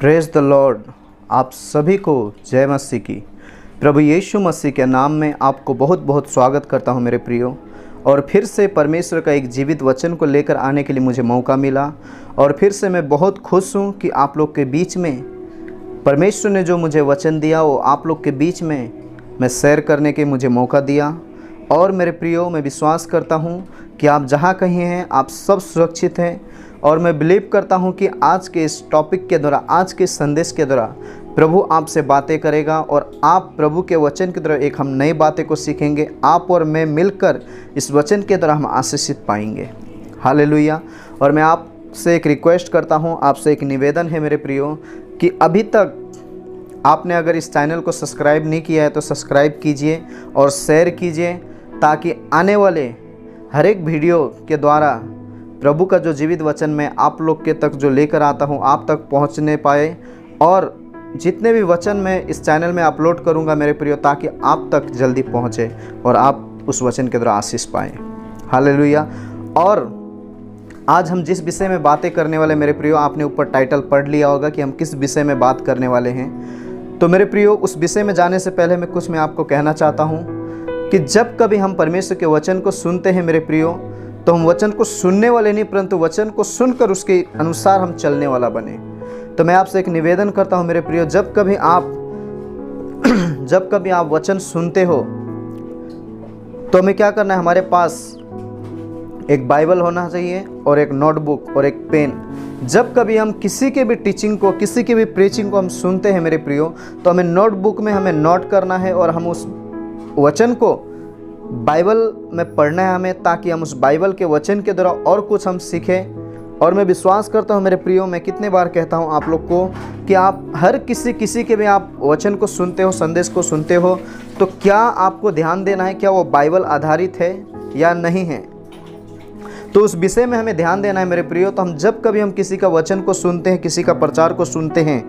Praise the Lord. आप सभी को जय मसीह की। प्रभु यीशु मसीह के नाम में आपको बहुत बहुत स्वागत करता हूं मेरे प्रियो। और फिर से परमेश्वर का एक जीवित वचन को लेकर आने के लिए मुझे मौका मिला और फिर से मैं बहुत खुश हूं कि आप लोग के बीच में परमेश्वर ने जो मुझे वचन दिया वो आप लोग के बीच में मैं शेयर करने के मुझे मौका दिया। और मेरे प्रियो, मैं विश्वास करता हूं कि आप जहां कहीं हैं आप सब सुरक्षित हैं। और मैं बिलीव करता हूं कि आज के इस टॉपिक के द्वारा, आज के संदेश के द्वारा प्रभु आपसे बातें करेगा और आप प्रभु के वचन के द्वारा एक हम नई बातें को सीखेंगे। आप और मैं मिलकर इस वचन के द्वारा हम आशीषित पाएंगे। हालेलुया। और मैं आपसे एक रिक्वेस्ट करता हूं, आपसे एक निवेदन है मेरे प्रियो, कि अभी तक आपने अगर इस चैनल को सब्सक्राइब नहीं किया है तो सब्सक्राइब कीजिए और शेयर कीजिए, ताकि आने वाले हर एक वीडियो के द्वारा प्रभु का जो जीवित वचन मैं आप लोग के तक जो लेकर आता हूं आप तक पहुंचने पाए। और जितने भी वचन मैं इस चैनल में अपलोड करूंगा मेरे प्रियो, ताकि आप तक जल्दी पहुंचे और आप उस वचन के द्वारा आशीष पाएँ। हालेलुया। और आज हम जिस विषय में बातें करने वाले मेरे प्रियो, आपने ऊपर टाइटल पढ़ लिया होगा कि हम किस विषय में बात करने वाले हैं। तो मेरे प्रियो, उस विषय में जाने से पहले मैं आपको कहना चाहता हूं कि जब कभी हम परमेश्वर के वचन को सुनते हैं मेरे प्रियो, तो हम वचन को सुनने वाले नहीं, परंतु वचन को सुनकर उसके अनुसार हम चलने वाला बने। तो मैं आपसे एक निवेदन करता हूं मेरे प्रियो, जब कभी आप वचन सुनते हो तो हमें क्या करना है, हमारे पास एक बाइबल होना चाहिए और एक नोटबुक और एक पेन। जब कभी हम किसी के भी टीचिंग को, किसी की भी प्रीचिंग को हम सुनते हैं मेरे प्रियो, तो हमें नोटबुक में हमें नोट करना है और हम उस वचन को बाइबल में पढ़ना है हमें, ताकि हम उस बाइबल के वचन के द्वारा और कुछ हम सीखें। और मैं विश्वास करता हूँ मेरे प्रियो, मैं कितने बार कहता हूँ आप लोग को कि आप हर किसी के भी आप वचन को सुनते हो, संदेश को सुनते हो, तो क्या आपको ध्यान देना है क्या वो बाइबल आधारित है या नहीं है। तो उस विषय में हमें ध्यान देना है मेरे प्रियो। तो हम जब कभी हम किसी का वचन को सुनते हैं, किसी का प्रचार को सुनते हैं,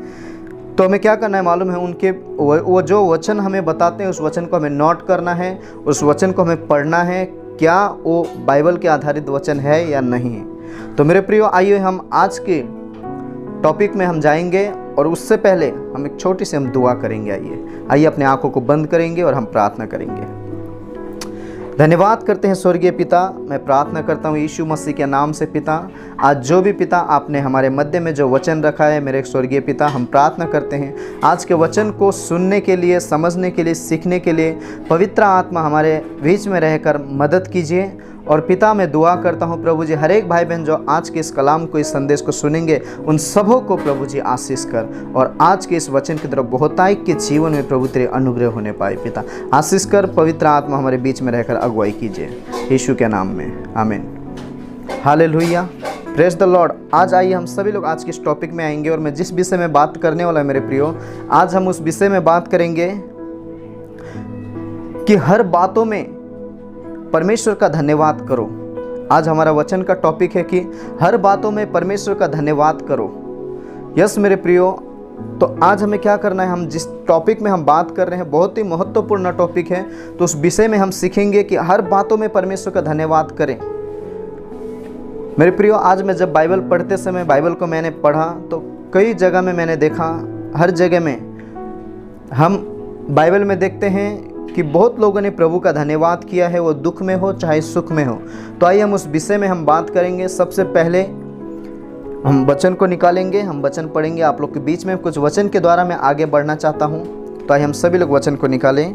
तो हमें क्या करना है मालूम है, उनके वो जो वचन हमें बताते हैं उस वचन को हमें नोट करना है, उस वचन को हमें पढ़ना है, क्या वो बाइबल के आधारित वचन है या नहीं है। तो मेरे प्रियो, आइए हम आज के टॉपिक में हम जाएंगे और उससे पहले हम एक छोटी सी हम दुआ करेंगे। आइए अपने आंखों को बंद करेंगे और हम प्रार्थना करेंगे। धन्यवाद करते हैं स्वर्गीय पिता, मैं प्रार्थना करता हूँ यीशु मसीह के नाम से पिता, आज जो भी पिता आपने हमारे मध्य में जो वचन रखा है मेरे स्वर्गीय पिता, हम प्रार्थना करते हैं आज के वचन को सुनने के लिए, समझने के लिए, सीखने के लिए पवित्र आत्मा हमारे बीच में रहकर मदद कीजिए। और पिता, मैं दुआ करता हूँ प्रभु जी, हर एक भाई बहन जो आज के इस कलाम को, इस संदेश को सुनेंगे, उन सबों को प्रभु जी आशीष कर और आज के इस वचन की तरफ बहुतायत के जीवन में प्रभु तेरे अनुग्रह होने पाए। पिता आशीष कर, पवित्र आत्मा हमारे बीच में रहकर अगुवाई कीजिए, यीशु के नाम में, आमीन। Hallelujah, praise the Lord. आज आइए हम सभी लोग आज के इस टॉपिक में आएंगे और मैं जिस विषय में बात करने वाला है मेरे प्रियो, आज हम उस विषय में बात करेंगे कि हर बातों में परमेश्वर का धन्यवाद करो। आज हमारा वचन का टॉपिक है कि हर बातों में परमेश्वर का धन्यवाद करो। यस मेरे प्रियो, तो आज हमें क्या करना है, हम जिस टॉपिक में हम बात कर रहे हैं बहुत ही महत्वपूर्ण टॉपिक है, तो उस विषय में हम सीखेंगे कि हर बातों में परमेश्वर का धन्यवाद करें। मेरे प्रियो, आज मैं जब बाइबल पढ़ते समय बाइबल को मैंने पढ़ा तो कई जगह में मैंने देखा, हर जगह में हम बाइबल में देखते हैं कि बहुत लोगों ने प्रभु का धन्यवाद किया है, वो दुख में हो चाहे सुख में हो। तो आइए हम उस विषय में हम बात करेंगे। सबसे पहले हम वचन को निकालेंगे, हम वचन पढ़ेंगे आप लोग के बीच में। कुछ वचन के द्वारा मैं आगे बढ़ना चाहता हूँ, तो आइए हम सभी लोग वचन को निकालें।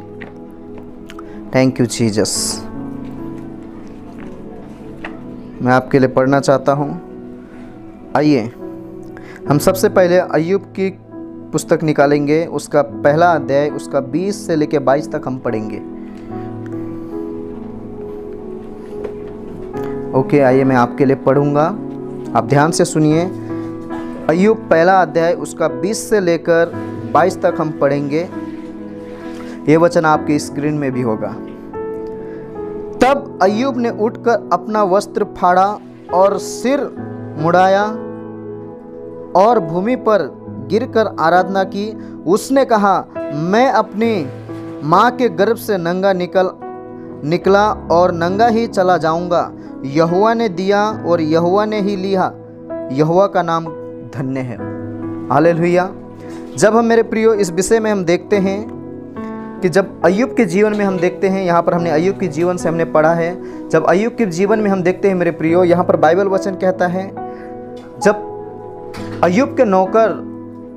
Thank you Jesus. मैं आपके लिए पढ़ना चाहता हूँ। आइए हम सबसे पहले अय्यूब की पुस्तक निकालेंगे, उसका पहला अध्याय, उसका 20 से लेकर 22 तक हम पढ़ेंगे। ओके, आइए मैं आपके लिए पढ़ूंगा, आप ध्यान से सुनिए। अय्यूब पहला अध्याय, उसका 20 से लेकर 22 तक हम पढ़ेंगे। ये वचन आपकी स्क्रीन में भी होगा। तब अय्यूब ने उठकर अपना वस्त्र फाड़ा और सिर मुड़ाया और भूमि पर गिरकर आराधना की। उसने कहा, मैं अपनी माँ के गर्भ से नंगा निकला और नंगा ही चला जाऊंगा। यहोवा ने दिया और यहोवा ने ही लिया, यहोवा का नाम धन्य है। हालेलुया। जब हम मेरे प्रियो इस विषय में हम देखते हैं कि जब अय्यूब के जीवन में हम देखते हैं, यहाँ पर हमने अय्यूब के जीवन से हमने पढ़ा है, जब अय्यूब के जीवन में हम देखते हैं मेरे प्रियो, यहाँ पर बाइबल वचन कहता है जब अय्यूब के नौकर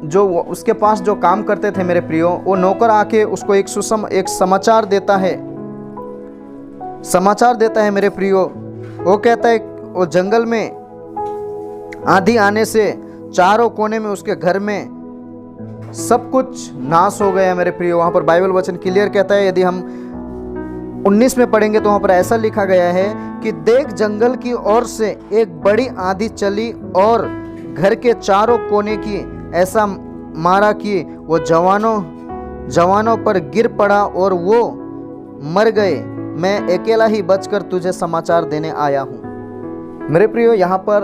जो उसके पास जो काम करते थे मेरे प्रियो, वो नौकर आके उसको एक समाचार देता है मेरे प्रियो। वो कहता है वो जंगल में आंधी आने से चारों कोने में उसके घर में सब कुछ नाश हो गया मेरे प्रियो। वहाँ पर बाइबल वचन क्लियर कहता है, यदि हम 19 में पढ़ेंगे तो वहाँ पर ऐसा लिखा गया है कि देख जंगल की ओर से एक बड़ी आंधी चली और घर के चारों कोने की ऐसा मारा कि वो जवानों पर गिर पड़ा और वो मर गए। मैं अकेला ही बचकर तुझे समाचार देने आया हूँ। मेरे प्रियो, यहाँ पर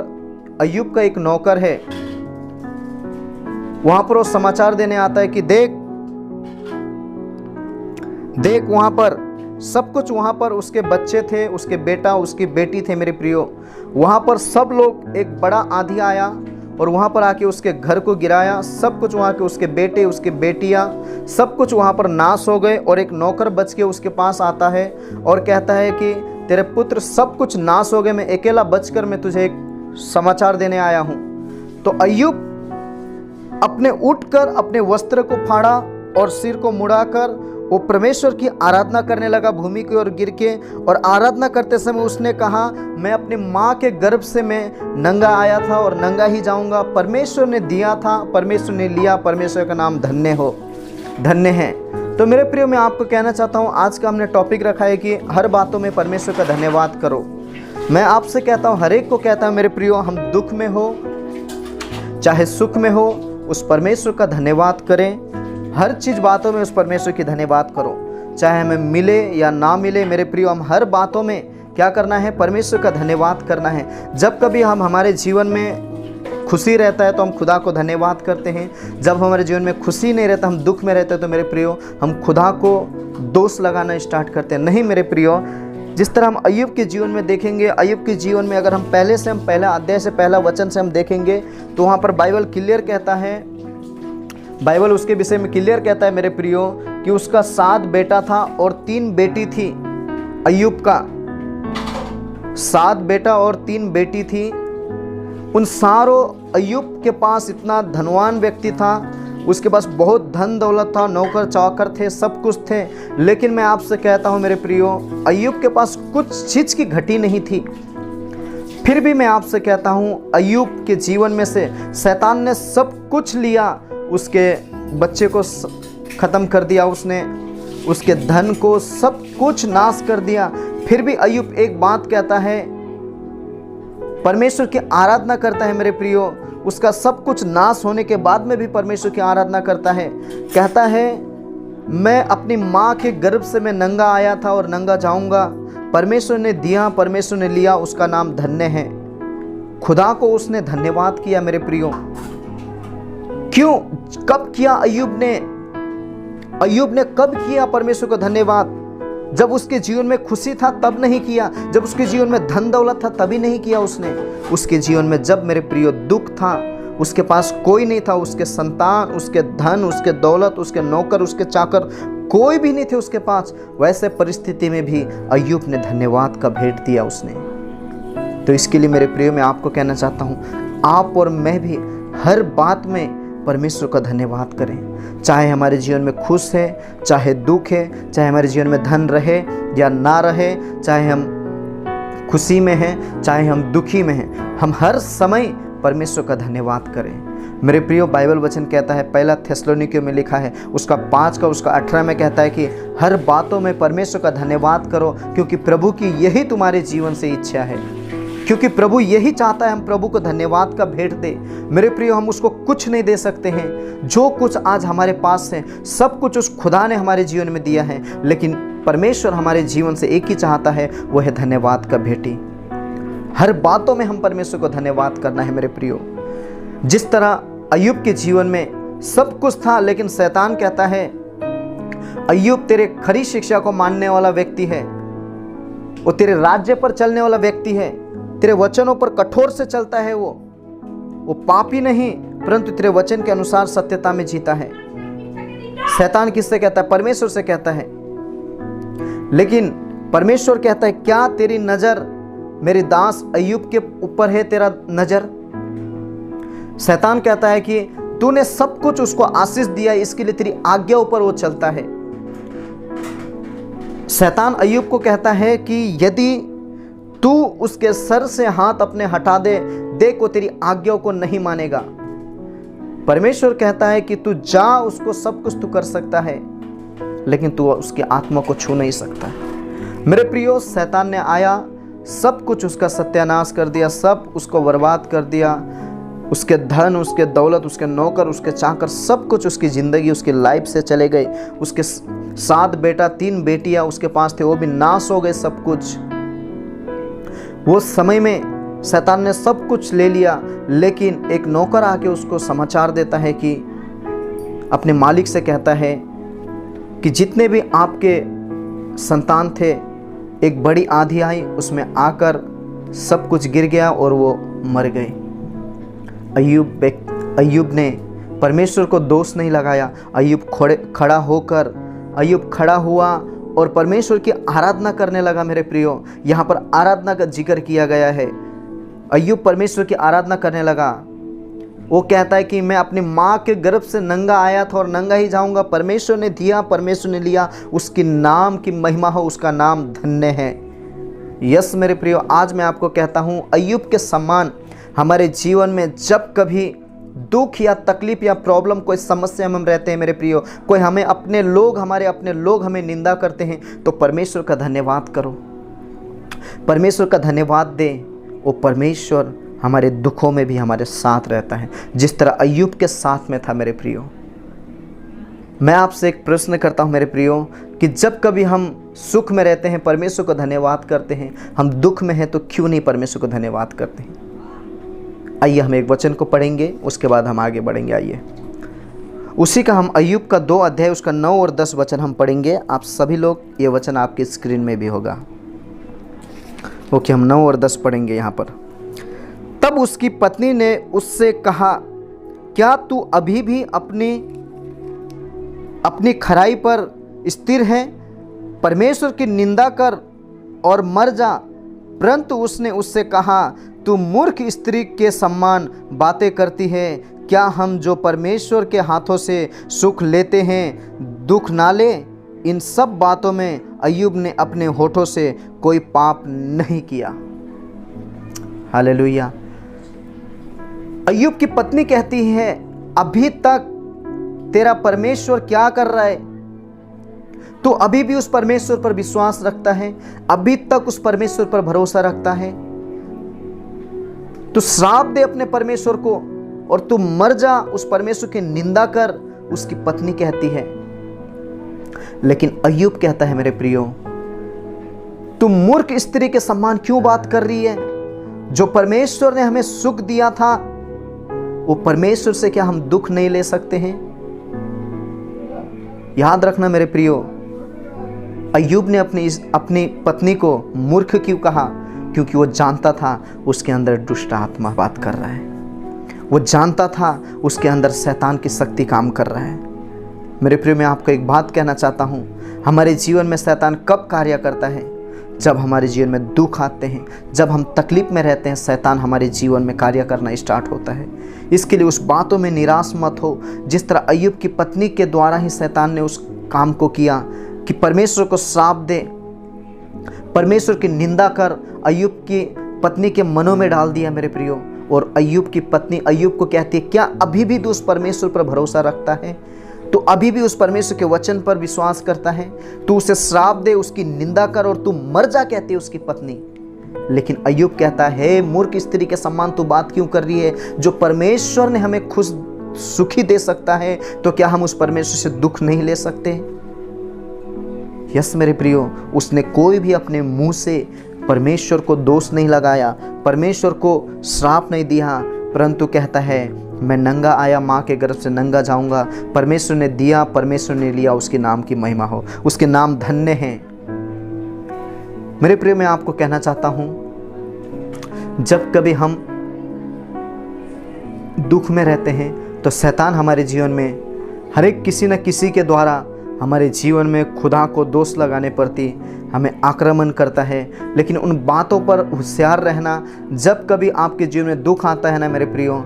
अय्यूब का एक नौकर है, वहां पर वो समाचार देने आता है कि देख वहां पर सब कुछ, वहां पर उसके बच्चे थे, उसके बेटा उसकी बेटी थे मेरे प्रियो। वहां पर सब लोग, एक बड़ा आंधी आया और वहां पर आके उसके घर को गिराया, सब कुछ वहां के उसके बेटे उसके बेटियां सब कुछ वहां पर नाश हो गए। और एक नौकर बच के उसके पास आता है और कहता है कि तेरे पुत्र सब कुछ नाश हो गए, मैं अकेला बचकर मैं तुझे एक समाचार देने आया हूं। तो अय्यूब अपने उठकर अपने वस्त्र को फाड़ा और सिर को मुड़ाकर वो परमेश्वर की आराधना करने लगा भूमि की ओर गिर के। और आराधना करते समय उसने कहा, मैं अपनी माँ के गर्भ से मैं नंगा आया था और नंगा ही जाऊंगा। परमेश्वर ने दिया था, परमेश्वर ने लिया, परमेश्वर का नाम धन्य है। तो मेरे प्रियो, मैं आपको कहना चाहता हूँ, आज का हमने टॉपिक रखा है कि हर बातों में परमेश्वर का धन्यवाद करो। मैं आपसे कहता हूँ, हर एक को कहता हूँ मेरे प्रियो, हम दुख में हो चाहे सुख में हो, उस परमेश्वर का धन्यवाद करें। हर चीज़ बातों में उस परमेश्वर की धन्यवाद करो, चाहे हमें मिले या ना मिले। मेरे प्रियो, हम हर बातों में क्या करना है? परमेश्वर का धन्यवाद करना है। जब कभी हम हमारे जीवन में खुशी रहता है तो हम खुदा को धन्यवाद करते हैं। जब हमारे जीवन में खुशी नहीं रहता, हम दुख में रहते हैं, तो मेरे प्रियो हम खुदा को दोष लगाना स्टार्ट करते हैं। नहीं मेरे प्रियो, जिस तरह हम अय्यूब के जीवन में देखेंगे, अय्यूब के जीवन में अगर हम पहला अध्याय से पहला वचन से हम देखेंगे तो वहाँ पर बाइबल क्लियर कहता है, बाइबल उसके विषय में क्लियर कहता है मेरे प्रियो कि उसका 7 बेटा था और 3 बेटी थी। अय्यूब का 7 बेटा और 3 बेटी थी। उन सारों, अय्यूब के पास इतना धनवान व्यक्ति था, उसके पास बहुत धन दौलत था, नौकर चाकर थे, सब कुछ थे। लेकिन मैं आपसे कहता हूं मेरे प्रियो, अय्यूब के पास कुछ चीज़ की घटी नहीं थी। फिर भी मैं आपसे कहता हूं, अय्यूब के जीवन में से शैतान ने सब कुछ लिया, उसके बच्चे को ख़त्म कर दिया, उसने उसके धन को सब कुछ नाश कर दिया। फिर भी अय्यूब एक बात कहता है, परमेश्वर की आराधना करता है मेरे प्रियो। उसका सब कुछ नाश होने के बाद में भी परमेश्वर की आराधना करता है। कहता है, मैं अपनी माँ के गर्भ से मैं नंगा आया था और नंगा जाऊंगा। परमेश्वर ने दिया, परमेश्वर ने लिया, उसका नाम धन्य है। खुदा को उसने धन्यवाद किया मेरे प्रियो। क्यों, कब किया अय्यूब ने कब किया परमेश्वर को धन्यवाद? जब उसके जीवन में खुशी था तब नहीं किया, जब उसके जीवन में धन दौलत था तभी नहीं किया उसने। उसके जीवन में जब मेरे प्रियो दुख था, उसके पास कोई नहीं था, उसके संतान, उसके धन, उसके दौलत, उसके नौकर, उसके चाकर कोई भी नहीं थे उसके पास, वैसे परिस्थिति में भी अय्यूब ने धन्यवाद का भेंट दिया उसने। तो इसके लिए मेरे प्रियो मैं आपको कहना चाहता हूँ, आप और मैं भी हर बात में परमेश्वर का धन्यवाद करें। चाहे हमारे जीवन में खुश है, चाहे दुख है, चाहे हमारे जीवन में धन रहे या ना रहे, चाहे हम खुशी में हैं, चाहे हम दुखी में हैं, हम हर समय परमेश्वर का धन्यवाद करें। मेरे प्रियो, बाइबल वचन कहता है, पहला थिस्सलुनीकियों में लिखा है उसका 5 का उसका 18 में कहता है कि हर बातों में परमेश्वर का धन्यवाद करो, क्योंकि प्रभु की यही तुम्हारे जीवन से इच्छा है। क्योंकि प्रभु यही चाहता है हम प्रभु को धन्यवाद का भेंट दे। मेरे प्रियो, हम उसको कुछ नहीं दे सकते हैं। जो कुछ आज हमारे पास है सब कुछ उस खुदा ने हमारे जीवन में दिया है, लेकिन परमेश्वर हमारे जीवन से एक ही चाहता है, वो है धन्यवाद का भेंटी। हर बातों में हम परमेश्वर को धन्यवाद करना है मेरे प्रियो। जिस तरह अय्यूब के जीवन में सब कुछ था, लेकिन शैतान कहता है, अय्यूब तेरे खरी शिक्षा को मानने वाला व्यक्ति है, वो तेरे राज्य पर चलने वाला व्यक्ति है, तेरे वचनों पर कठोर से चलता है, वो पापी नहीं, परंतु तेरे वचन के अनुसार सत्यता में जीता है। शैतान किससे कहता है? परमेश्वर से कहता है। लेकिन परमेश्वर कहता है, क्या तेरी नजर मेरे दास अय्यूब के ऊपर है? तेरा नजर। शैतान कहता है कि तूने सब कुछ उसको आशीष दिया, इसके लिए तेरी आज्ञा ऊपर वो चलता है। शैतान अय्यूब को कहता है कि यदि तू उसके सर से हाथ अपने हटा दे, देख वो तेरी आज्ञाओं को नहीं मानेगा। परमेश्वर कहता है कि तू जा, उसको सब कुछ तू कर सकता है, लेकिन तू उसकी आत्मा को छू नहीं सकता है। मेरे प्रियो, शैतान ने आया, सब कुछ उसका सत्यानाश कर दिया, सब उसको बर्बाद कर दिया। उसके धन, उसके दौलत, उसके नौकर, उसके चाकर, सब कुछ उसकी ज़िंदगी, उसकी लाइफ से चले गए। उसके 7 बेटा 3 बेटियां उसके पास थे, वो भी नाश हो गए सब कुछ। वो समय में शैतान ने सब कुछ ले लिया, लेकिन एक नौकर आके उसको समाचार देता है कि अपने मालिक से कहता है कि जितने भी आपके संतान थे, एक बड़ी आंधी आई, उसमें आकर सब कुछ गिर गया और वो मर गए। अय्यूब ने परमेश्वर को दोष नहीं लगाया। अय्यूब खड़ा हुआ और परमेश्वर की आराधना करने लगा। मेरे प्रियो, यहाँ पर आराधना का जिक्र किया गया है। अय्यूब परमेश्वर की आराधना करने लगा। वो कहता है कि मैं अपनी माँ के गर्भ से नंगा आया था और नंगा ही जाऊंगा। परमेश्वर ने दिया, परमेश्वर ने लिया, उसके नाम की महिमा हो, उसका नाम धन्य है। यस मेरे प्रियो, आज मैं आपको कहता हूँ, अय्यूब के समान हमारे जीवन में जब कभी दुख या तकलीफ या प्रॉब्लम, कोई समस्या में हम रहते हैं मेरे प्रियो, कोई हमें हमारे अपने लोग हमें निंदा करते हैं, तो परमेश्वर का धन्यवाद करो, परमेश्वर का धन्यवाद दे। वो परमेश्वर हमारे दुखों में भी हमारे साथ रहता है, जिस तरह अय्यूब के साथ में था। मेरे प्रियो, मैं आपसे एक प्रश्न करता हूँ मेरे प्रियो, कि जब कभी हम सुख में रहते हैं परमेश्वर को धन्यवाद करते हैं, हम दुख में हैं तो क्यों नहीं परमेश्वर को धन्यवाद करते हैं? आइए हम एक वचन को पढ़ेंगे, उसके बाद हम आगे बढ़ेंगे। आइए उसी का हम अय्यूब का 2 अध्याय उसका 9 और 10 वचन हम पढ़ेंगे। आप सभी लोग, ये वचन आपकी स्क्रीन में भी होगा। ओके, हम 9 और 10 पढ़ेंगे यहाँ पर। तब उसकी पत्नी ने उससे कहा, क्या तू अभी भी अपनी खराई पर स्थिर है? परमेश्वर की निंदा कर और मर जा। परंतु उसने उससे कहा, तू मूर्ख स्त्री के समान बातें करती है। क्या हम जो परमेश्वर के हाथों से सुख लेते हैं दुख ना ले? इन सब बातों में अय्यूब ने अपने होठों से कोई पाप नहीं किया। हालेलुया। अय्यूब की पत्नी कहती है, अभी तक तेरा परमेश्वर क्या कर रहा है? तू अभी भी उस परमेश्वर पर विश्वास रखता है? अभी तक उस परमेश्वर पर भरोसा रखता है? तू श्राप दे अपने परमेश्वर को और तू मर जा, उस परमेश्वर की निंदा कर, उसकी पत्नी कहती है। लेकिन अय्यूब कहता है, मेरे प्रियो, तू मूर्ख स्त्री के समान क्यों बात कर रही है? जो परमेश्वर ने हमें सुख दिया था, वो परमेश्वर से क्या हम दुख नहीं ले सकते हैं? याद रखना मेरे प्रियो, अय्यूब ने अपनी पत्नी को मूर्ख क्यों कहा? क्योंकि वो जानता था उसके अंदर दुष्ट आत्मा बात कर रहा है। वो जानता था उसके अंदर शैतान की शक्ति काम कर रहा है। मेरे प्रियो, मैं आपको एक बात कहना चाहता हूँ, हमारे जीवन में शैतान कब कार्य करता है? जब हमारे जीवन में दुख आते हैं, जब हम तकलीफ में रहते हैं, शैतान हमारे जीवन में कार्य करना स्टार्ट होता है। इसके लिए उस बातों में निराश मत हो। जिस तरह अय्यूब की पत्नी के द्वारा ही शैतान ने उस काम को किया कि परमेश्वर को श्राप दे, परमेश्वर की निंदा कर, अय्यूब की पत्नी के मनों में डाल दिया मेरे प्रियो। और अय्यूब की पत्नी अय्यूब को कहती है, क्या अभी भी तू उस परमेश्वर पर भरोसा रखता है? तू अभी भी उस परमेश्वर के वचन पर विश्वास करता है? तू उसे श्राप दे, उसकी निंदा कर और तू मर जा, कहती है उसकी पत्नी। लेकिन अय्यूब कहता है, मूर्ख स्त्री के समान तू बात क्यों कर रही है? जो परमेश्वर ने हमें खुश सुखी दे सकता है, तो क्या हम उस परमेश्वर से दुख नहीं ले सकते? यस मेरे प्रियो, उसने कोई भी अपने मुंह से परमेश्वर को दोष नहीं लगाया, परमेश्वर को श्राप नहीं दिया, परंतु कहता है, मैं नंगा आया, माँ के गर्भ से नंगा जाऊंगा। परमेश्वर ने दिया, परमेश्वर ने लिया, उसके नाम की महिमा हो, उसके नाम धन्य है। मेरे प्रिय, मैं आपको कहना चाहता हूं, जब कभी हम दुख में रहते हैं तो शैतान हमारे जीवन में हर एक किसी न किसी के द्वारा हमारे जीवन में खुदा को दोष लगाने प्रति हमें आक्रमण करता है। लेकिन उन बातों पर होशियार रहना, जब कभी आपके जीवन में दुख आता है ना मेरे प्रियो,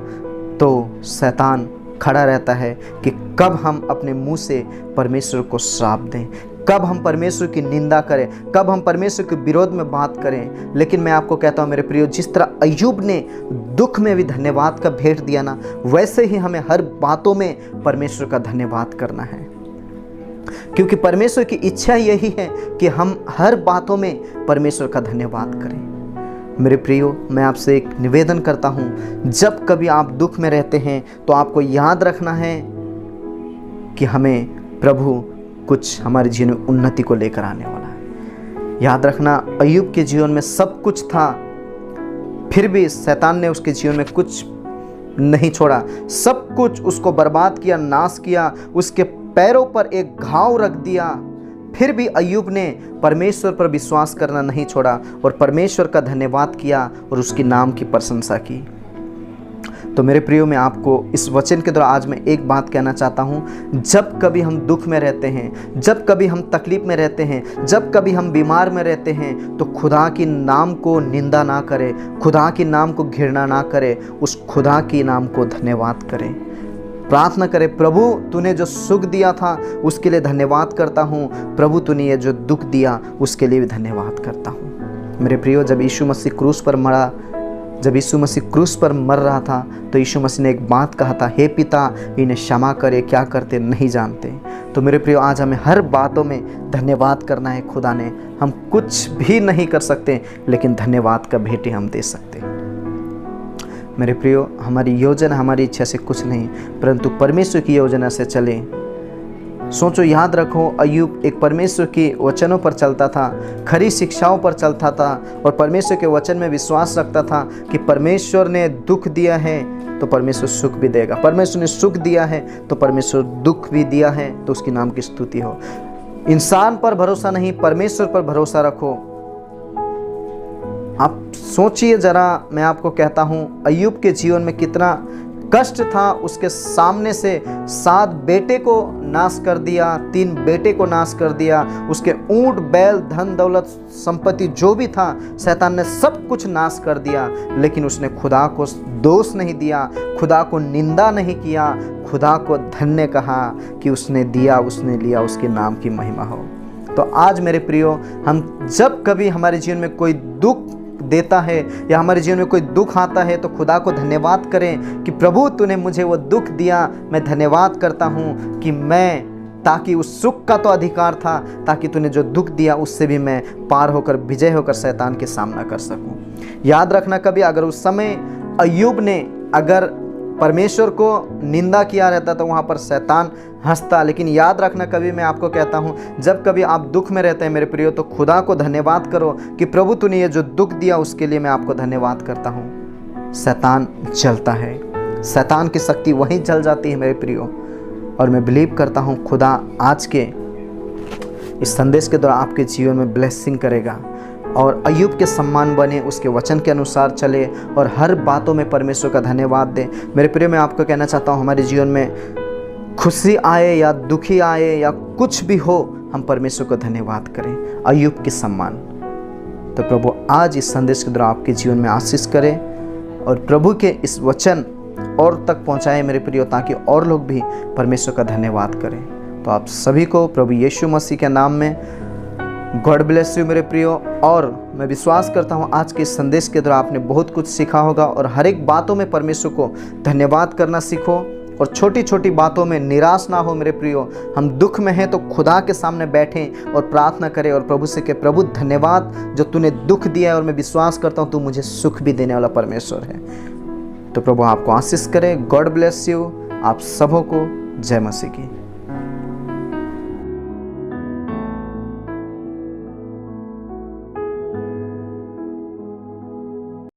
तो शैतान खड़ा रहता है कि कब हम अपने मुंह से परमेश्वर को श्राप दें, कब हम परमेश्वर की निंदा करें, कब हम परमेश्वर के विरोध में बात करें। लेकिन मैं आपको कहता हूँ मेरे प्रियो, जिस तरह अय्यूब ने दुख में भी धन्यवाद का भेंट दिया ना, वैसे ही हमें हर बातों में परमेश्वर का धन्यवाद करना है, क्योंकि परमेश्वर की इच्छा यही है कि हम हर बातों में परमेश्वर का धन्यवाद करें। मेरे प्रियो, मैं आपसे एक निवेदन करता हूँ, जब कभी आप दुख में रहते हैं तो आपको याद रखना है कि हमें प्रभु कुछ हमारे जीवन में उन्नति को लेकर आने वाला है। याद रखना, अय्यूब के जीवन में सब कुछ था, फिर भी शैतान ने उसके जीवन में कुछ नहीं छोड़ा, सब कुछ उसको बर्बाद किया, नाश किया, उसके पैरों पर एक घाव रख दिया। फिर भी अय्यूब ने परमेश्वर पर विश्वास करना नहीं छोड़ा और परमेश्वर का धन्यवाद किया और उसके नाम की प्रशंसा की। तो मेरे प्रियो, मैं आपको इस वचन के द्वारा आज मैं एक बात कहना चाहता हूँ, जब कभी हम दुख में रहते हैं, जब कभी हम तकलीफ में रहते हैं, जब कभी हम बीमार में रहते हैं, तो खुदा के नाम को निंदा ना करें, खुदा के नाम को घृणा ना करें, उस खुदा के नाम को धन्यवाद करें, प्रार्थना करें। प्रभु तूने जो सुख दिया था उसके लिए धन्यवाद करता हूँ, प्रभु तूने ये जो दुख दिया उसके लिए भी धन्यवाद करता हूँ। मेरे प्रियो, जब यीशु मसीह क्रूस पर मरा, जब यीशु मसीह क्रूस पर मर रहा था, तो यीशु मसीह ने एक बात कहा था, हे पिता इन्हें क्षमा करे, क्या करते नहीं जानते। तो मेरे प्रियो, आज हमें हर बातों में धन्यवाद करना है खुदा ने। हम कुछ भी नहीं कर सकते, लेकिन धन्यवाद का भेंट हम दे सकते हैं। मेरे प्रियो, हमारी योजना हमारी इच्छा से कुछ नहीं, परंतु परमेश्वर की योजना से चले। सोचो, याद रखो, अय्यूब एक परमेश्वर के वचनों पर चलता था, खरी शिक्षाओं पर चलता था और परमेश्वर के वचन में विश्वास रखता था कि परमेश्वर ने दुख दिया है तो परमेश्वर सुख भी देगा, परमेश्वर ने सुख दिया है तो परमेश्वर दुख भी दिया है, तो उसकी नाम की स्तुति हो। इंसान पर भरोसा नहीं, परमेश्वर पर भरोसा रखो। आप सोचिए जरा, मैं आपको कहता हूँ, अय्यूब के जीवन में कितना कष्ट था। उसके सामने से 7 बेटे को नाश कर दिया, 3 बेटे को नाश कर दिया, उसके ऊंट बैल धन दौलत संपत्ति जो भी था शैतान ने सब कुछ नाश कर दिया। लेकिन उसने खुदा को दोष नहीं दिया, खुदा को निंदा नहीं किया, खुदा को धन्य कहा कि उसने दिया, उसने लिया, उसके नाम की महिमा हो। तो आज मेरे प्रियो, हम जब कभी हमारे जीवन में कोई दुख देता है या हमारे जीवन में कोई दुख आता है, तो खुदा को धन्यवाद करें कि प्रभु तूने मुझे वो दुख दिया, मैं धन्यवाद करता हूँ कि मैं, ताकि उस सुख का तो अधिकार था, ताकि तूने जो दुख दिया उससे भी मैं पार होकर विजय होकर शैतान के सामना कर सकूँ। याद रखना, कभी अगर उस समय अय्यूब ने अगर परमेश्वर को निंदा किया रहता तो वहाँ पर शैतान हंसता। लेकिन याद रखना, कभी मैं आपको कहता हूँ, जब कभी आप दुख में रहते हैं मेरे प्रियो, तो खुदा को धन्यवाद करो कि प्रभु तूने ये जो दुख दिया उसके लिए मैं आपको धन्यवाद करता हूँ। शैतान जलता है, शैतान की शक्ति वहीं जल जाती है मेरे प्रियो। और मैं बिलीव करता हूँ खुदा आज के इस संदेश के द्वारा आपके जीवन में ब्लेसिंग करेगा और अय्यूब के सम्मान बने, उसके वचन के अनुसार चले और हर बातों में परमेश्वर का धन्यवाद दें। मेरे प्रिय, मैं आपको कहना चाहता हूँ, हमारे जीवन में खुशी आए या दुखी आए या कुछ भी हो, हम परमेश्वर को धन्यवाद करें, अय्यूब के सम्मान। तो प्रभु आज इस संदेश के द्वारा आपके जीवन में आशीष करें और प्रभु के इस वचन और तक पहुँचाए मेरे प्रियो, ताकि और लोग भी परमेश्वर का धन्यवाद करें। तो आप सभी को प्रभु यीशु मसीह के नाम में गॉड ब्लेस यू मेरे प्रियो। और मैं विश्वास करता हूँ आज के संदेश के द्वारा आपने बहुत कुछ सीखा होगा और हर एक बातों में परमेश्वर को धन्यवाद करना सीखो और छोटी छोटी बातों में निराश ना हो मेरे प्रियो। हम दुख में हैं तो खुदा के सामने बैठें और प्रार्थना करें और प्रभु से कहें, प्रभु धन्यवाद जो तूने दुख दिया है और मैं विश्वास करता हूँ तू मुझे सुख भी देने वाला परमेश्वर है। तो प्रभु आपको आशीष करे। God bless you. आप सबों को जय मसीह की।